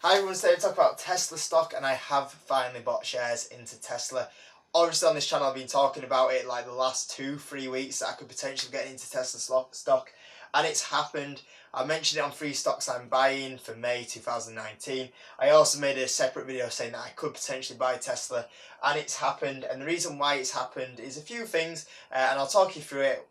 Hi everyone, today we're talking about Tesla stock, and I have finally bought shares into Tesla. Obviously on this channel I've been talking about it like the last 2-3 weeks that I could potentially get into Tesla stock, and it's happened. I mentioned it on Free Stocks I'm buying for May 2019. I also made a separate video saying that I could potentially buy Tesla, and it's happened. And the reason why it's happened is a few things, and I'll talk you through it,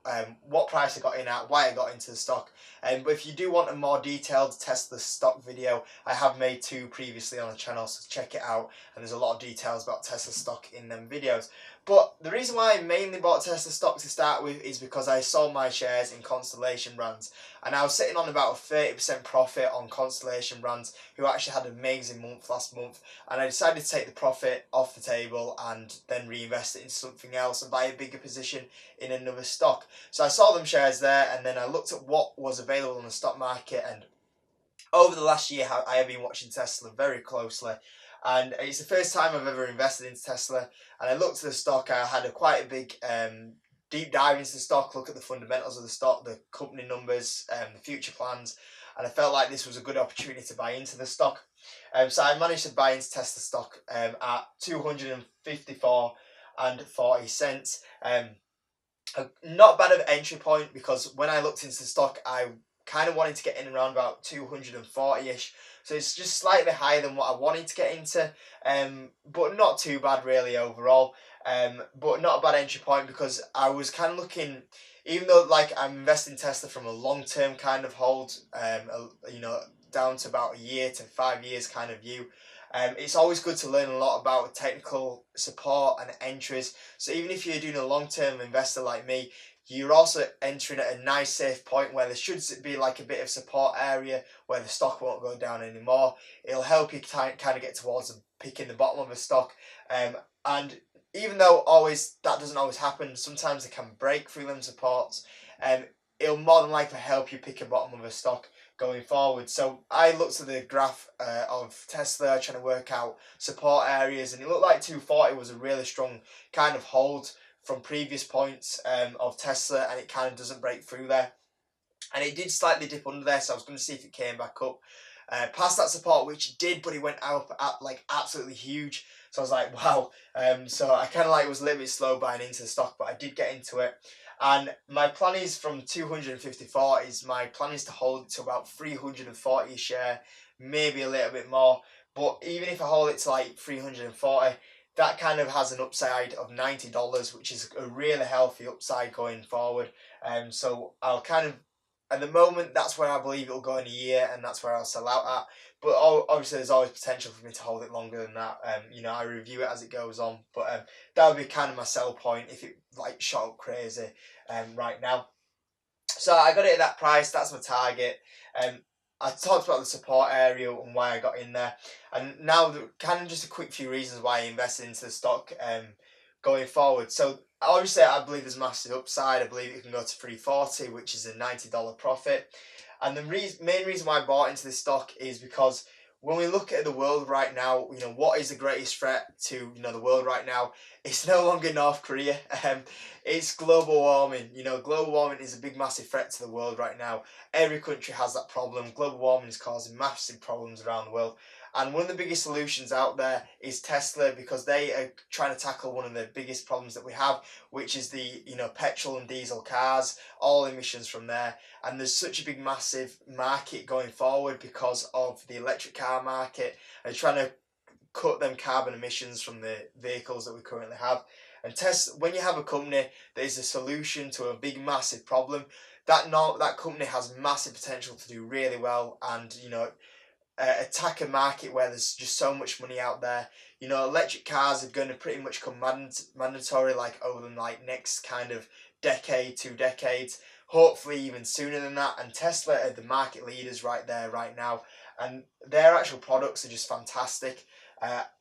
what price I got in at, why I got into the stock. But if you do want a more detailed Tesla stock video, I have made 2 previously on the channel, so check it out, and there's a lot of details about Tesla stock in them videos. But the reason why I mainly bought Tesla stock to start with is because I sold my shares in Constellation Brands, and I was sitting on about a 30% profit on Constellation Brands, who actually had an amazing month last month, and I decided to take the profit off the table and then reinvest it into something else and buy a bigger position in another stock. So I sold them shares there, and then I looked at what was available in the stock market, and over the last year I have been watching Tesla very closely, and it's the first time I've ever invested into Tesla. And I looked at the stock. I had quite a big deep dive into the stock, look at the fundamentals of the stock, the company numbers, the future plans, and I felt like this was a good opportunity to buy into the stock. So I managed to buy into Tesla stock at 254 and 40 cents. Not bad of an entry point, because when I looked into the stock I kind of wanted to get in around about 240ish, so it's just slightly higher than what I wanted to get into, but not too bad really overall, but not a bad entry point, because I was kind of looking, even though like I'm investing in Tesla from a long-term kind of hold, down to about a year to 5 years kind of view. It's always good to learn a lot about technical support and entries. So even if you're doing a long-term investor like me, you're also entering at a nice safe point where there should be like a bit of support area where the stock won't go down anymore. It'll help you kind of get towards picking the bottom of a stock. And even though that doesn't always happen, sometimes it can break through them supports. It'll more than likely help you pick a bottom of a stock going forward. So I looked at the graph of Tesla, trying to work out support areas, and it looked like 240 was a really strong kind of hold from previous points of Tesla, and it kind of doesn't break through there. And it did slightly dip under there, so I was going to see if it came back up past that support, which it did, but it went up at like absolutely huge. So I was like, wow. So I kind of like was a little bit slow buying into the stock, but I did get into it. And my plan is from 254 my plan is to hold it to about 340 a share, maybe a little bit more. But even if I hold it to like 340, that kind of has an upside of $90, which is a really healthy upside going forward. So I'll kind of, at the moment, that's where I believe it'll go in a year, and that's where I'll sell out at. But obviously, there's always potential for me to hold it longer than that. I review it as it goes on. But that would be kind of my sell point if it like shot up crazy right now. So I got it at that price. That's my target. I talked about the support area and why I got in there, and now kind of just a quick few reasons why I invested into the stock going forward. So obviously I believe there's massive upside. I believe it can go to 340, which is a $90 profit. And the main reason why I bought into this stock is because when we look at the world right now, what is the greatest threat to the world right now? It's no longer North Korea. It's global warming. Global warming is a big, massive threat to the world right now. Every country has that problem. Global warming is causing massive problems around the world. And one of the biggest solutions out there is Tesla, because they are trying to tackle one of the biggest problems that we have, which is the petrol and diesel cars, all emissions from there. And there's such a big, massive market going forward because of the electric car market, and trying to cut them carbon emissions from the vehicles that we currently have. And when you have a company that is a solution to a big, massive problem, that company has massive potential to do really well, and attack a market where there's just so much money out there. Electric cars are going to pretty much come mandatory like over the next kind of decade, 2 decades, hopefully even sooner than that. And Tesla are the market leaders right there right now, and their actual products are just fantastic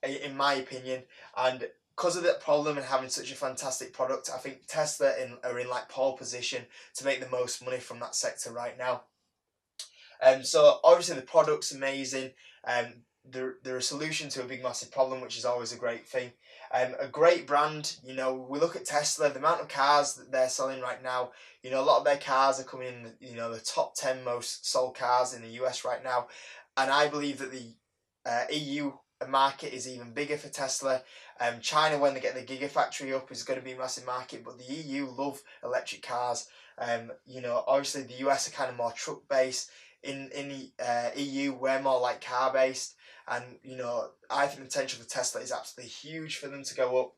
in my opinion. And because of that problem and having such a fantastic product, I think Tesla are in like pole position to make the most money from that sector right now. So obviously the product's amazing. They're a solution to a big, massive problem, which is always a great thing. A great brand. We look at Tesla, the amount of cars that they're selling right now. A lot of their cars are coming in, the top 10 most sold cars in the US right now, and I believe that EU market is even bigger for Tesla. China, when they get the Gigafactory up, is going to be a massive market, but the EU love electric cars. Obviously the US are kind of more truck based. In the EU, we're more like car based, and I think the potential for Tesla is absolutely huge for them to go up.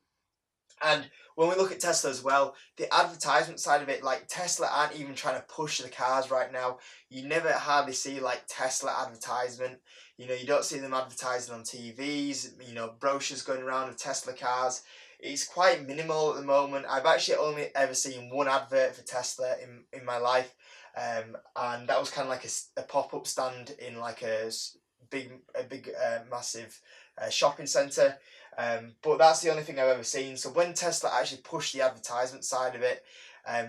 And when we look at Tesla as well, the advertisement side of it, like Tesla aren't even trying to push the cars right now. You never hardly see like Tesla advertisement. You don't see them advertising on TVs, brochures going around of Tesla cars. It's quite minimal at the moment. I've actually only ever seen one advert for Tesla in my life. And that was kind of like a pop-up stand in like a big massive shopping centre. But that's the only thing I've ever seen. So when Tesla actually push the advertisement side of it,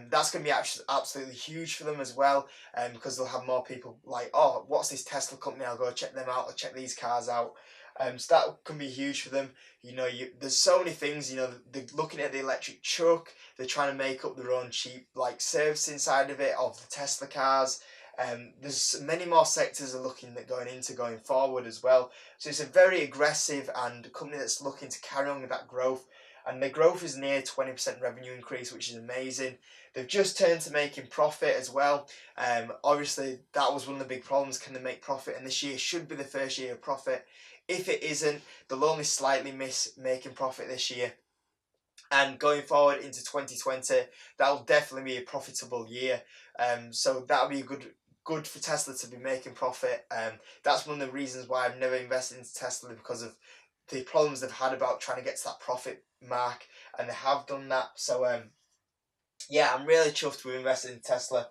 that's going to be absolutely huge for them as well, because they'll have more people like, oh, what's this Tesla company? I'll go check them out. I'll check these cars out. So that can be huge for them. There's so many things. They're looking at the electric truck. They're trying to make up their own cheap like servicing side of it of the Tesla cars. There's many more sectors are looking at going forward as well. So it's a very aggressive and company that's looking to carry on with that growth. And the growth is near 20% revenue increase, which is amazing. They've just turned to making profit as well. Obviously, that was one of the big problems. Can they make profit? And this year should be the first year of profit. If it isn't, they'll only slightly miss making profit this year. And going forward into 2020, that'll definitely be a profitable year. So that'll be good for Tesla to be making profit. That's one of the reasons why I've never invested into Tesla, because of the problems they've had about trying to get to that profit mark, and they have done that. So yeah, I'm really chuffed to invest in Tesla.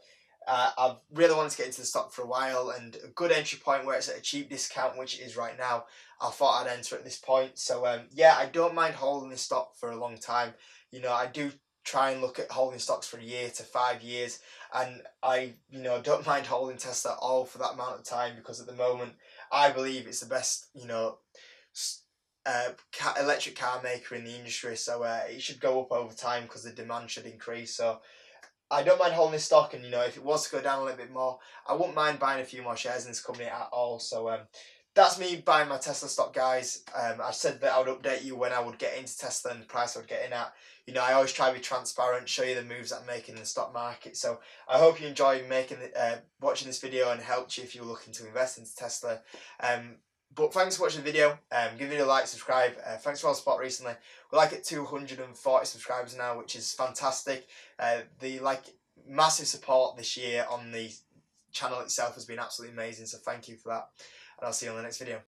I've really wanted to get into the stock for a while, and a good entry point where it's at a cheap discount, which it is right now, I thought I'd enter at this point. So yeah, I don't mind holding this stock for a long time. I do try and look at holding stocks for a year to 5 years, and I don't mind holding Tesla at all for that amount of time, because at the moment I believe it's the best electric car maker in the industry. So it should go up over time because the demand should increase. So I don't mind holding this stock, and if it was to go down a little bit more, I wouldn't mind buying a few more shares in this company at all. So that's me buying my Tesla stock, guys. I said that I would update you when I would get into Tesla and the price I would get in at. I always try to be transparent, show you the moves that I'm making in the stock market. So I hope you enjoy watching this video and helped you if you're looking to invest into Tesla. But thanks for watching the video. Give it a like, subscribe. Thanks for all the support recently. We're like at 240 subscribers now, which is fantastic. The massive support this year on the channel itself has been absolutely amazing. So thank you for that, and I'll see you on the next video.